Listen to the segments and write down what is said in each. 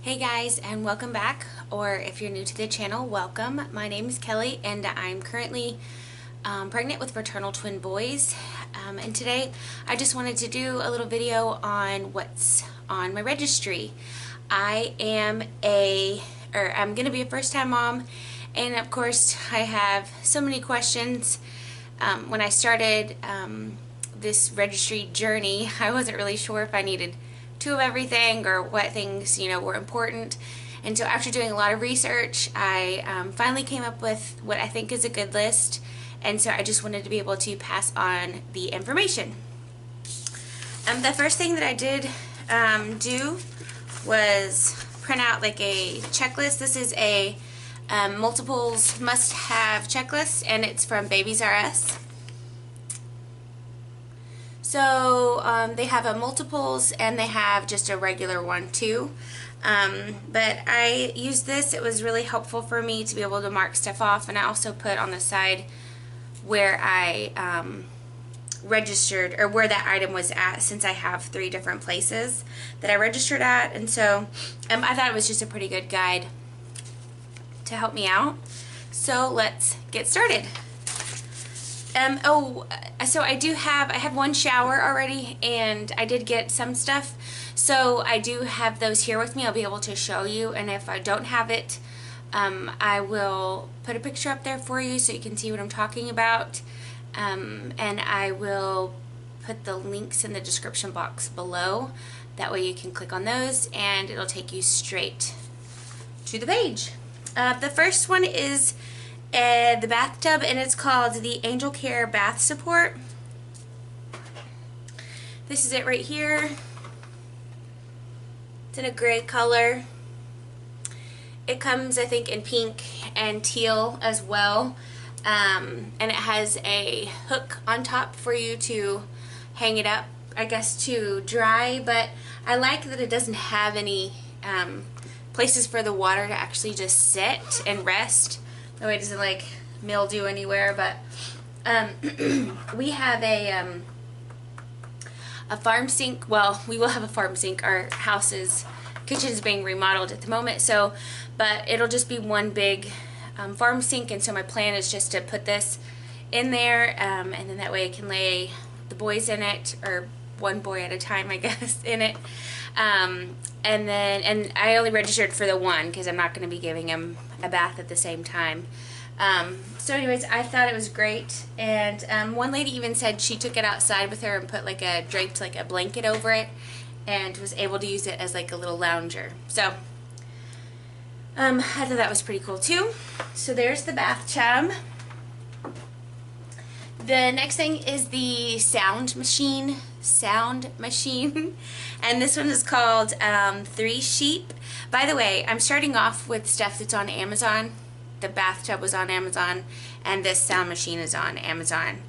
Hey guys, and welcome back, or if you're new to the channel, welcome. My name is Kelly and I'm currently pregnant with fraternal twin boys, and today I just wanted to do a little video on what's on my registry. I'm going to be a first-time mom, and of course I have so many questions. When I started this registry journey, I wasn't really sure if I needed two of everything or what things were important, and so after doing a lot of research I finally came up with what I think is a good list, and so I just wanted to be able to pass on the information. The first thing that I did do was print out like a checklist. This is a multiples must-have checklist, and it's from Babies R Us. So they have a multiples and they have just a regular one too. But I used this. It was really helpful for me to be able to mark stuff off, and I also put on the side where I registered, or where that item was at, since I have 3 different places that I registered at, and so I thought it was just a pretty good guide to help me out. So let's get started. So I have one shower already, and I did get some stuff, so I do have those here with me. I'll be able to show you, and if I don't have it, I will put a picture up there for you so you can see what I'm talking about, and I will put the links in the description box below. That way you can click on those and it'll take you straight to the page. The first one is the bathtub, and it's called the Angel Care Bath Support. This is it right here. It's in a gray color. It comes, I think, in pink and teal as well, and it has a hook on top for you to hang it up, I guess, to dry, but I like that it doesn't have any places for the water to actually just sit and rest. That way it doesn't like mildew anywhere. But we have a farm sink. Well, we will have a farm sink. Our kitchen is being remodeled at the moment, so but it'll just be one big farm sink, and so my plan is just to put this in there, and then that way I can lay the boys in it, or one boy at a time, I guess, in it. And I only registered for the one because I'm not going to be giving him a bath at the same time. So anyways, I thought it was great, and one lady even said she took it outside with her and put like draped like a blanket over it, and was able to use it as like a little lounger. So I thought that was pretty cool too. So there's the bathtub. The next thing is the sound machine, and this one is called 3 Sheep. By the way, I'm starting off with stuff that's on Amazon. The bathtub was on Amazon, and this sound machine is on Amazon.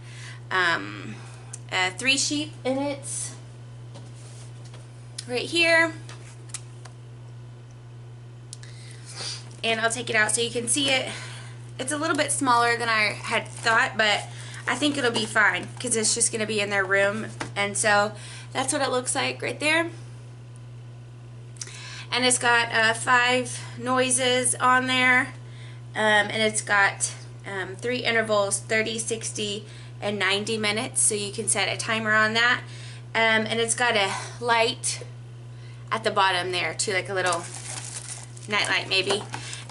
3 Sheep, and it's right here. And I'll take it out so you can see it. It's a little bit smaller than I had thought, but I think it'll be fine because it's just going to be in their room, and so that's what it looks like right there. And it's got 5 noises on there, and it's got 3 intervals, 30, 60, and 90 minutes, so you can set a timer on that. And it's got a light at the bottom there too, like a little night light maybe.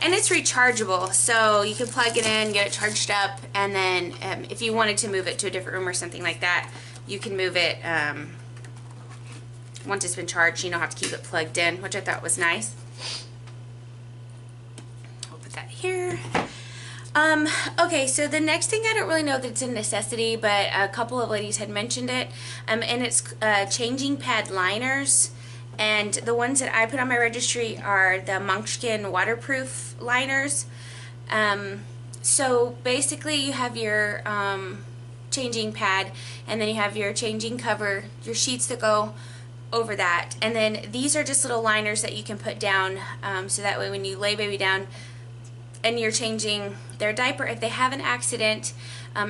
And it's rechargeable, so you can plug it in, get it charged up, and then if you wanted to move it to a different room or something like that, you can move it once it's been charged. You don't have to keep it plugged in, which I thought was nice. I'll put that here. Okay, so the next thing, I don't really know that it's a necessity, but a couple of ladies had mentioned it, and it's changing pad liners. And the ones that I put on my registry are the Munchkin waterproof liners. So basically you have your changing pad, and then you have your changing cover, your sheets that go over that. And then these are just little liners that you can put down, so that way when you lay baby down and you're changing their diaper, if they have an accident,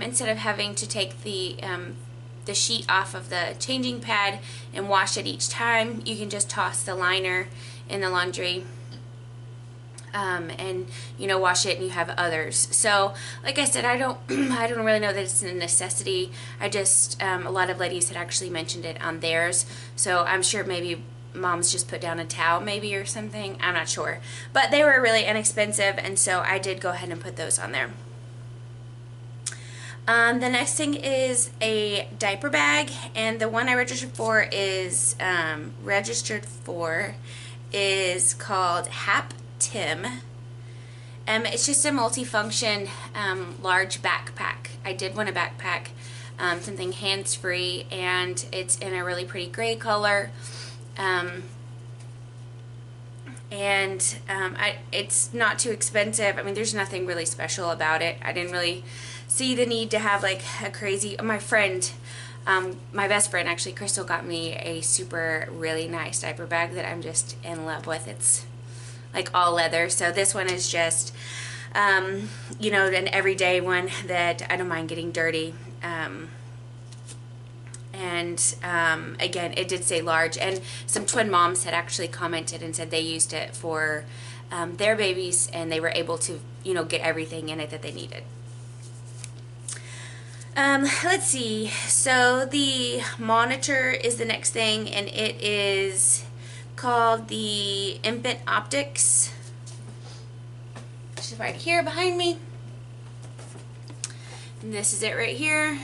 instead of having to take the sheet off of the changing pad and wash it each time, you can just toss the liner in the laundry and you know, wash it, and you have others. So like I said, I don't I don't really know that it's a necessity. I just a lot of ladies had actually mentioned it on theirs, so I'm sure maybe moms just put down a towel maybe or something. I'm not sure, but they were really inexpensive, and so I did go ahead and put those on there. The next thing is a diaper bag, and the one I registered for is called Hap Tim. It's just a multi-function large backpack. I did want a backpack, something hands-free, and it's in a really pretty gray color. It's not too expensive. I mean, there's nothing really special about it. I didn't really see the need to have like a crazy. My best friend actually, Crystal, got me a really nice diaper bag that I'm just in love with. It's like all leather. So this one is just, you know, an everyday one that I don't mind getting dirty. Again, it did say large, and some twin moms had actually commented and said they used it for their babies, and they were able to, you know, get everything in it that they needed. Let's see. So the monitor is the next thing, and it is called the Infant Optics, which is right here behind me. And this is it right here.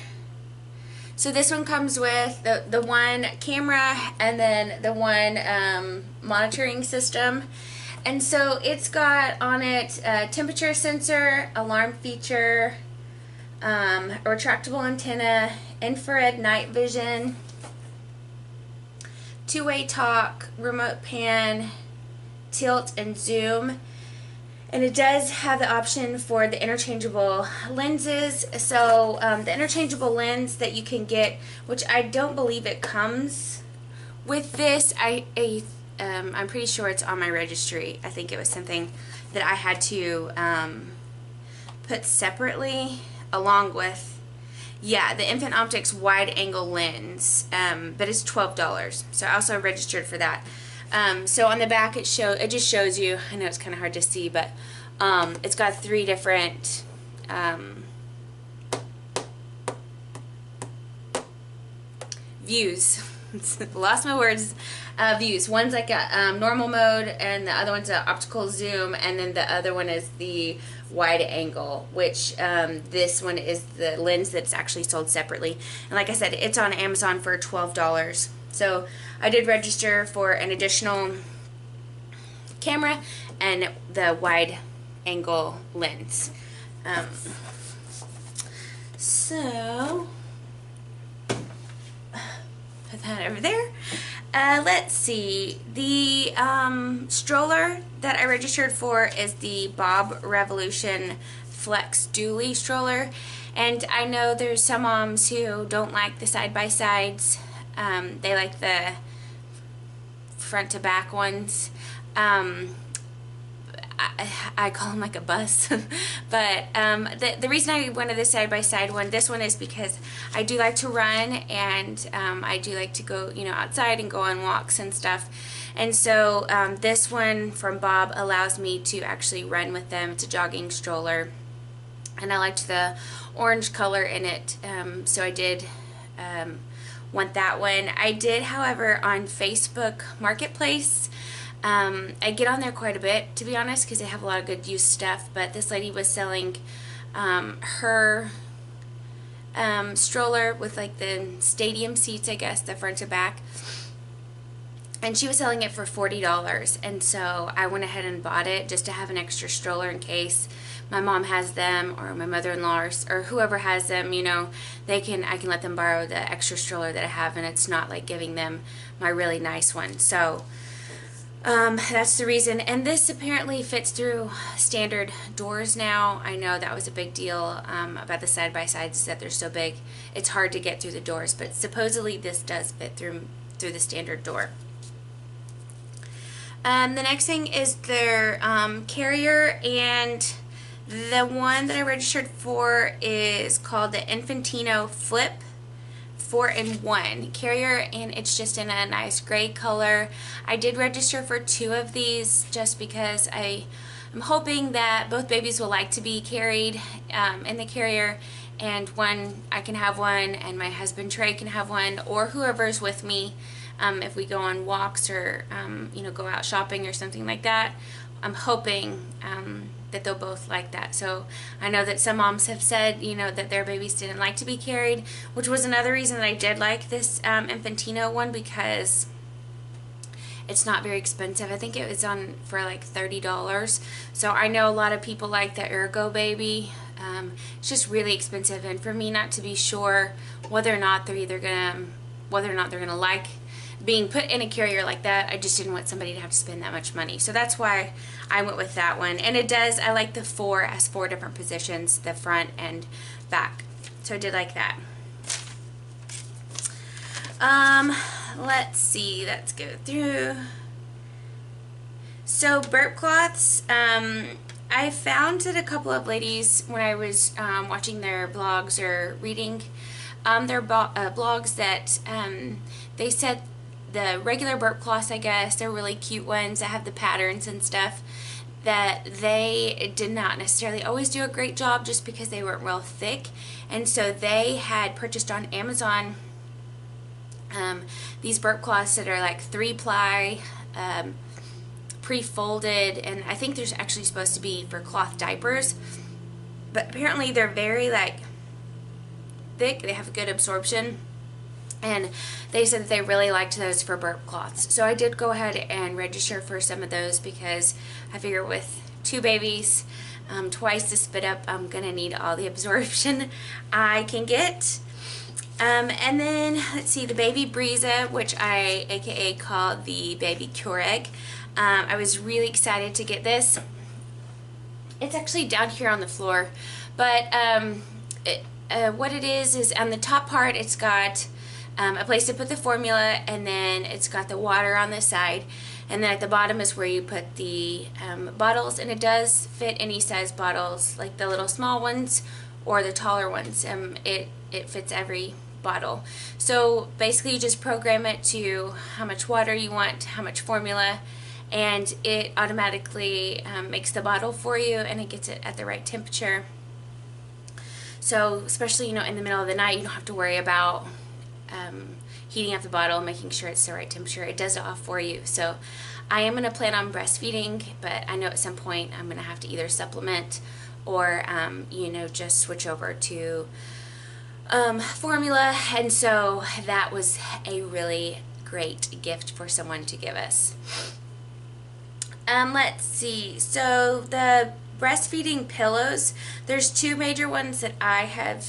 So this one comes with the one camera and then the one monitoring system. And so it's got on it a temperature sensor, alarm feature, a retractable antenna, infrared night vision, two-way talk, remote pan, tilt, and zoom. And it does have the option for the interchangeable lenses. So the interchangeable lens that you can get, which I don't believe it comes with this, I'm pretty sure it's on my registry. I think it was something that I had to put separately along with, yeah, the Infant Optics wide angle lens, but it's $12. So I also registered for that. So on the back it just shows you, I know it's kind of hard to see, but it's got 3 different views. Lost my words. Views. One's like a normal mode, and the other one's an optical zoom, and then the other one is the wide angle, which this one is the lens that's actually sold separately. And like I said, it's on Amazon for $12. So I did register for an additional camera and the wide angle lens. So put that over there. Let's see. The stroller that I registered for is the Bob Revolution Flex Dually stroller. And I know there's some moms who don't like the side-by-sides. They like the front to back ones. I call them like a bus. But the reason I wanted the side-by-side one, this one, is because I do like to run, and I do like to go, you know, outside and go on walks and stuff. And so this one from Bob allows me to actually run with them. It's a jogging stroller, and I liked the orange color in it, so I did want that one. I did, however, on Facebook Marketplace, I get on there quite a bit, to be honest, because they have a lot of good used stuff, but this lady was selling her stroller with like the stadium seats, I guess, the front to back, and she was selling it for $40, and so I went ahead and bought it just to have an extra stroller in case my mom has them, or my mother-in-law, or whoever has them, you know, I can let them borrow the extra stroller that I have, and it's not like giving them my really nice one. So that's the reason. And this apparently fits through standard doors now. I know that was a big deal about the side-by-sides, that they're so big it's hard to get through the doors, but supposedly this does fit through the standard door. The next thing is their carrier, and the one that I registered for is called the Infantino Flip 4-in-1 carrier, and it's just in a nice gray color. I did register for 2 of these just because I I'm hoping that both babies will like to be carried in the carrier, and I can have one, and my husband Trey can have one, or whoever's with me if we go on walks or go out shopping or something like that. I'm hoping that they'll both like that. So I know that some moms have said, that their babies didn't like to be carried, which was another reason that I did like this Infantino one, because it's not very expensive. I think it was on for like $30. So I know a lot of people like the Ergo Baby. It's just really expensive, and for me not to be sure whether or not they're gonna like being put in a carrier like that, I just didn't want somebody to have to spend that much money. So that's why I went with that one. And I like the has 4 different positions, the front and back. So I did like that. Let's see, let's go through. So Burp cloths, I found that a couple of ladies, when I was watching their blogs or reading their blogs, that they said the regular Burp cloths, I guess, they're really cute ones that have the patterns and stuff, that they did not necessarily always do a great job just because they weren't real thick. And so they had purchased on Amazon these Burp cloths that are like 3-ply, pre-folded, and I think there's actually supposed to be for cloth diapers, but apparently they're very like thick. They have good absorption, and they said that they really liked those for Burp cloths. So I did go ahead and register for some of those, because I figure with 2 babies, twice the spit up, I'm gonna need all the absorption I can get. And then let's see, the Baby Breeza, which I aka call the Baby Keurig. I was really excited to get this. It's actually down here on the floor, but what it is on the top part, it's got a place to put the formula, and then it's got the water on the side, and then at the bottom is where you put the bottles, and it does fit any size bottles, like the little small ones or the taller ones. It fits every bottle. So basically you just program it to how much water you want, how much formula, and it automatically makes the bottle for you, and it gets it at the right temperature. So especially in the middle of the night, you don't have to worry about heating up the bottle, making sure it's the right temperature. It does it all for you. So I am going to plan on breastfeeding, but I know at some point I'm going to have to either supplement or just switch over to formula, and so that was a really great gift for someone to give us. Let's see, so the breastfeeding pillows, there's 2 major ones that I have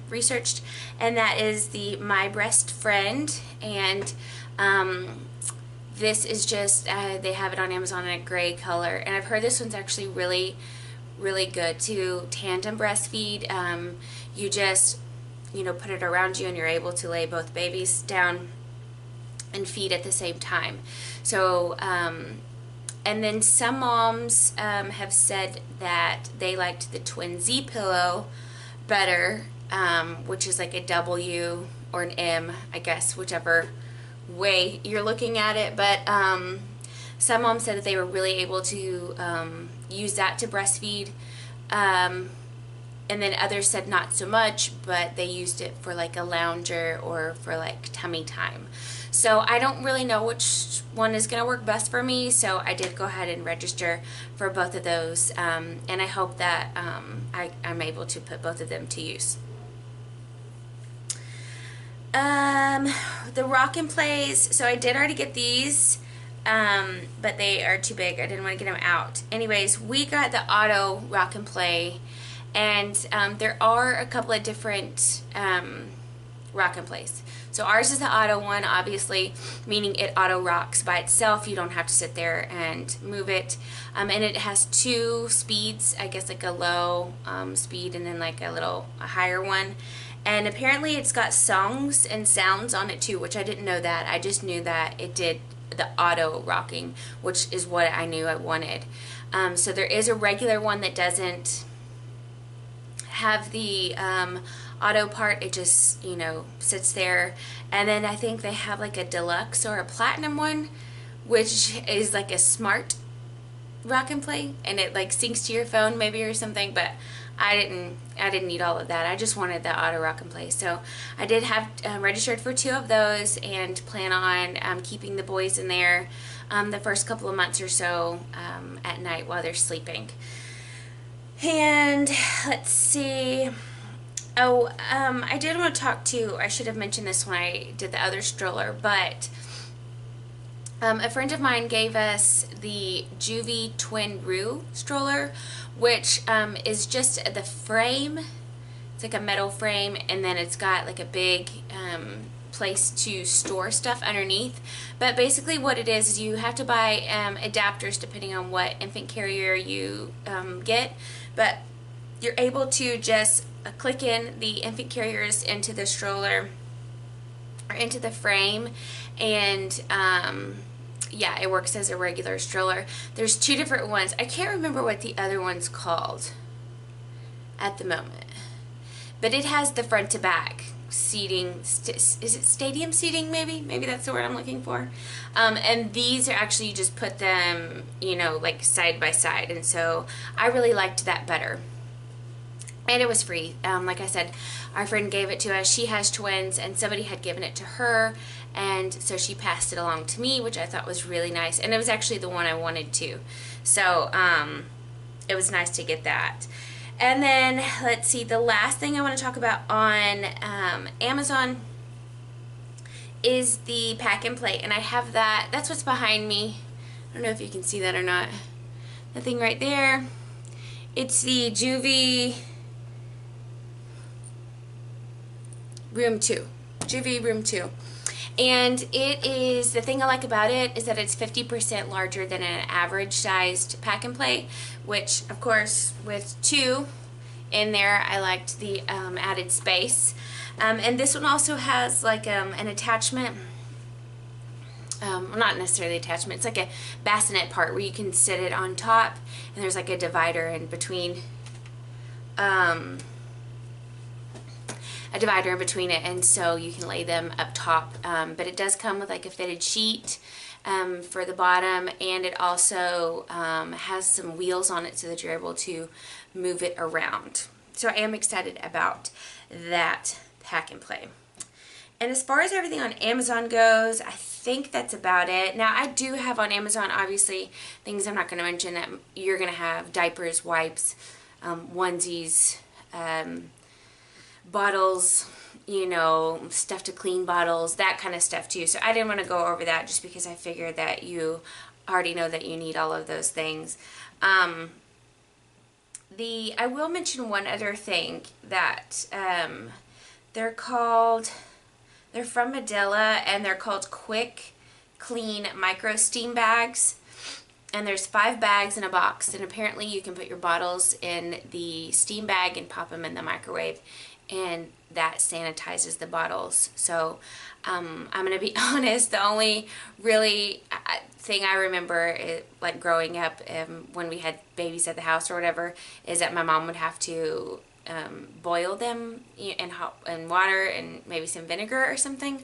researched, and that is the My Breast Friend, and this is just they have it on Amazon in a gray color, and I've heard this one's actually really good to tandem breastfeed. You just put it around you, and you're able to lay both babies down and feed at the same time. So and then some moms have said that they liked the Twin Z pillow better, which is like a W or an M, I guess, whichever way you're looking at it. But some moms said that they were really able to use that to breastfeed, and then others said not so much, but they used it for like a lounger or for like tummy time. So I don't really know which one is going to work best for me, so I did go ahead and register for both of those, and I hope that I'm able to put both of them to use. The Rock and Plays, so I did already get these, but they are too big. I didn't want to get them out. Anyways, we got the Auto Rock and Play, and there are a couple of different Rock and Plays. So ours is the auto one, obviously, meaning it auto rocks by itself. You don't have to sit there and move it. And it has 2 speeds, I guess, like a low speed and then like a higher one. And apparently it's got songs and sounds on it too, which I didn't know that. I just knew that it did the auto rocking, which is what I knew I wanted. So there is a regular one that doesn't have the auto part. It just sits there, and then I think they have like a deluxe or a platinum one, which is like a smart rock and play, and it like syncs to your phone maybe or something, but I didn't need all of that. I just wanted the auto rock and play. So I did have registered for 2 of those, and plan on keeping the boys in there the first couple of months or so at night while they're sleeping. And let's see. Oh, I did want to talk to, I should have mentioned this when I did the other stroller, but a friend of mine gave us the Juvie Twin Roo stroller, which is just the frame. It's like a metal frame, and then it's got like a big place to store stuff underneath. But basically what it is you have to buy adapters depending on what infant carrier you get. But you're able to just click in the infant carriers into the stroller or into the frame, and yeah, it works as a regular stroller. There's 2 different ones. I can't remember what the other one's called at the moment, but it has the front to back seating. Is it stadium seating? Maybe that's the word I'm looking for. And these are actually, you just put them, you know, like side by side, and so I really liked that better. And it was free. Like I said, our friend gave it to us. She has twins, and somebody had given it to her, and so she passed it along to me, which I thought was really nice. And it was actually the one I wanted too. So it was nice to get that. And then let's see, the last thing I want to talk about on Amazon is the pack and play. And I have that. That's what's behind me. I don't know if you can see that or not. The thing right there. It's the Juvie Room 2. Juvie Room 2. And it is, the thing I like about it is that it's 50% larger than an average sized pack and play, which of course with 2 in there I liked the added space. And this one also has like an attachment, well, not necessarily attachment, it's like a bassinet part where you can sit it on top, and there's like a divider in between, it, and so you can lay them up top. But it does come with like a fitted sheet for the bottom, and it also has some wheels on it so that you're able to move it around. So I am excited about that pack and play. And as far as everything on Amazon goes, I think that's about it. Now, I do have on Amazon, obviously, things I'm not going to mention that you're going to have: diapers, wipes, onesies, bottles, you know, stuff to clean bottles, that kind of stuff too. So I didn't want to go over that just because I figured that you already know that you need all of those things. I will mention one other thing, that they're from Medela, and they're called Quick Clean Micro Steam Bags. And there's 5 bags in a box, and apparently you can put your bottles in the steam bag and pop them in the microwave, and that sanitizes the bottles. So I'm going to be honest, the only really thing I remember, like growing up when we had babies at the house or whatever, is that my mom would have to boil them in water and maybe some vinegar or something.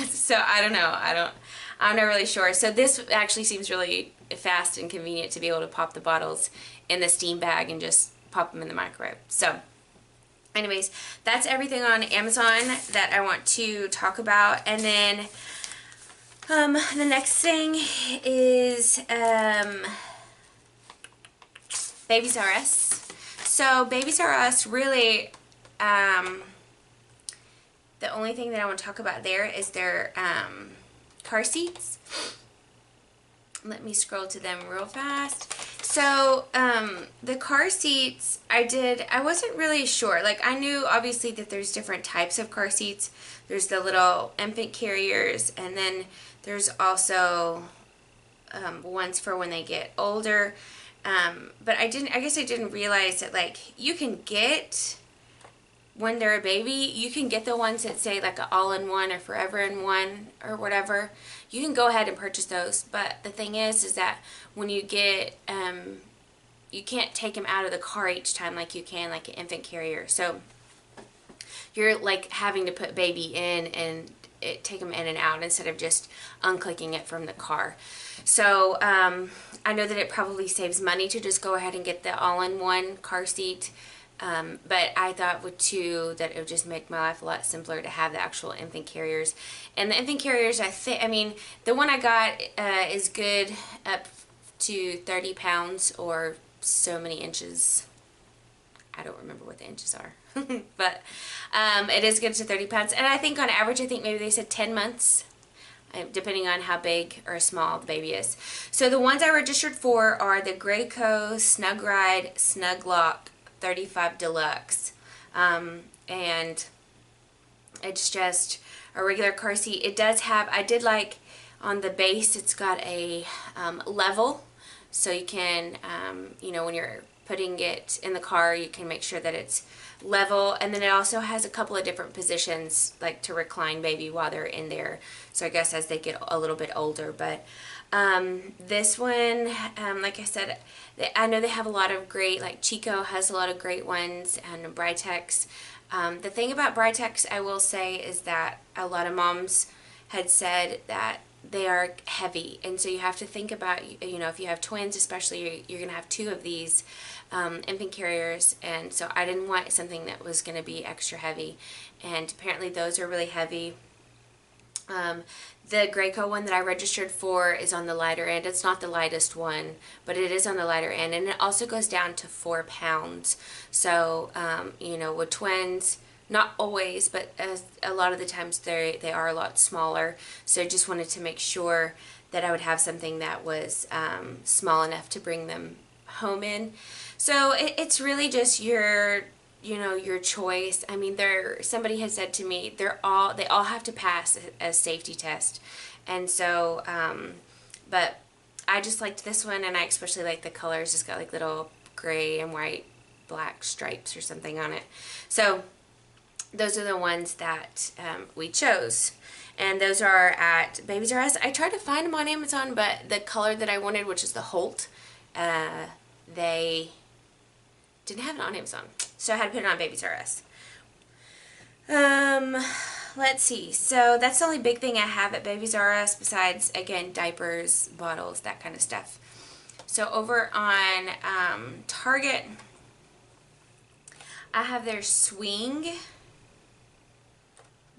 So I don't know. I'm not really sure. So this actually seems really fast and convenient to be able to pop the bottles in the steam bag and just pop them in the microwave. So anyways, that's everything on Amazon that I want to talk about. And then the next thing is Babies R Us. So Babies R Us, really, the only thing that I want to talk about there is their car seats. Let me scroll to them real fast. So the car seats, I wasn't really sure. Like, I knew obviously that there's different types of car seats. There's the little infant carriers, and then there's also ones for when they get older. But I guess I didn't realize that, like, you can get, when they're a baby, you can get the ones that say like an all-in-one or forever-in-one or whatever. You can go ahead and purchase those, but the thing is that when you get, you can't take them out of the car each time like you can like an infant carrier. So you're like having to put baby in and take them in and out instead of just unclicking it from the car. So I know that it probably saves money to just go ahead and get the all-in-one car seat. But I thought with two that it would just make my life a lot simpler to have the actual infant carriers. And the infant carriers, I mean, the one I got is good up to 30 pounds or so many inches. I don't remember what the inches are. But it is good to 30 pounds. And I think on average, I think maybe they said 10 months. Depending on how big or small the baby is. So the ones I registered for are the Graco Snug Ride Snug Lock 35 Deluxe. And it's just a regular car seat. It does have, I did like on the base, it's got a level. So you can, you know, when you're putting it in the car, you can make sure that it's level. And then it also has a couple of different positions, like to recline baby while they're in there. So I guess as they get a little bit older. But this one, like I said, I know they have a lot of great, like Chico has a lot of great ones, and Britex. The thing about Britex, I will say, is that a lot of moms had said that they are heavy, and so you have to think about, you know, if you have twins especially, you're going to have two of these infant carriers, and so I didn't want something that was going to be extra heavy, and apparently those are really heavy. The Graco one that I registered for is on the lighter end. It's not the lightest one, but it is on the lighter end, and it also goes down to 4 pounds. So, you know, with twins, not always, but a lot of the times they are a lot smaller. So I just wanted to make sure that I would have something that was small enough to bring them home in. So it's really just your, you know, your choice. I mean, somebody has said to me, they all have to pass a safety test. And so, but I just liked this one, and I especially like the colors. It's got like little gray and white, black stripes or something on it. So those are the ones that we chose. And those are at Babies R Us. I tried to find them on Amazon, but the color that I wanted, which is the Holt, they didn't have it on Amazon. So I had to put it on Babies R Us. Let's see. So that's the only big thing I have at Babies R Us besides, again, diapers, bottles, that kind of stuff. So over on Target, I have their swing. Let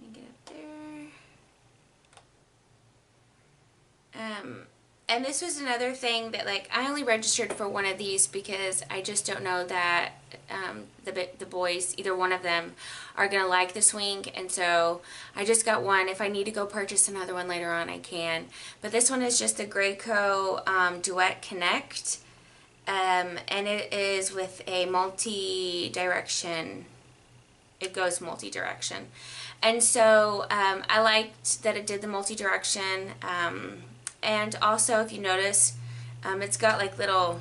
me get up there. And this was another thing that, like, I only registered for one of these because I just don't know that the boys, either one of them, are going to like the swing. And so I just got one. If I need to go purchase another one later on, I can. But this one is just the Graco Duet Connect. And it is with a multi-direction. It goes multi-direction. And so I liked that it did the multi-direction. And also, if you notice, it's got like little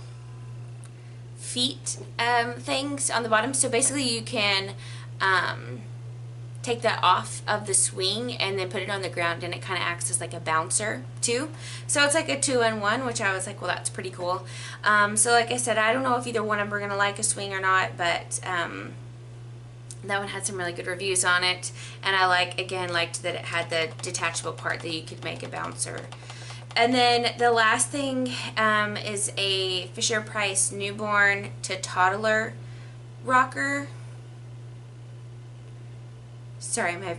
feet things on the bottom. So basically you can take that off of the swing and then put it on the ground, and it kind of acts as like a bouncer too. So it's like a 2-in-1, which I was like, well, that's pretty cool. So like I said, I don't know if either one of them are going to like a swing or not, but that one had some really good reviews on it. And I liked that it had the detachable part that you could make a bouncer. And then the last thing is a Fisher-Price newborn to toddler rocker. Sorry, my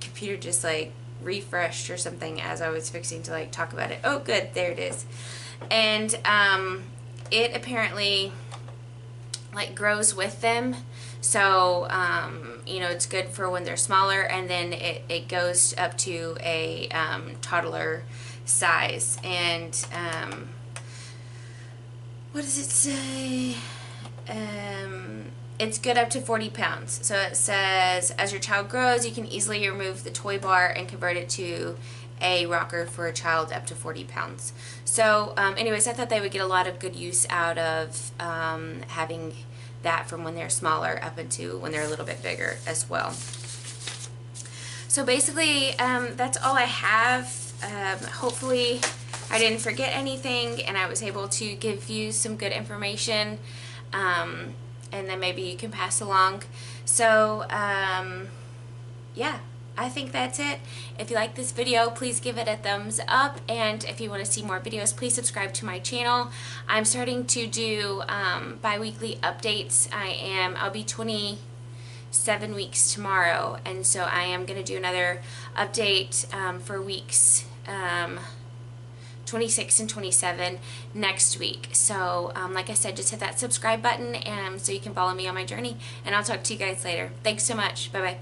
computer just like refreshed or something as I was fixing to like talk about it. Oh, good, there it is. And it apparently like grows with them. So, you know, it's good for when they're smaller, and then it goes up to a toddler size. And what does it say? It's good up to 40 pounds. So it says, as your child grows, you can easily remove the toy bar and convert it to a rocker for a child up to 40 pounds. So anyways, I thought they would get a lot of good use out of having that from when they're smaller up into when they're a little bit bigger as well. So basically, that's all I have. Hopefully I didn't forget anything and I was able to give you some good information, and then maybe you can pass along. So yeah, I think that's it. If you like this video, please give it a thumbs up, and if you want to see more videos, please subscribe to my channel. I'm starting to do bi-weekly updates. I'll be 27 weeks tomorrow, and so I am going to do another update for weeks 26 and 27 next week. So like I said, just hit that subscribe button so you can follow me on my journey, and I'll talk to you guys later. Thanks so much. Bye bye.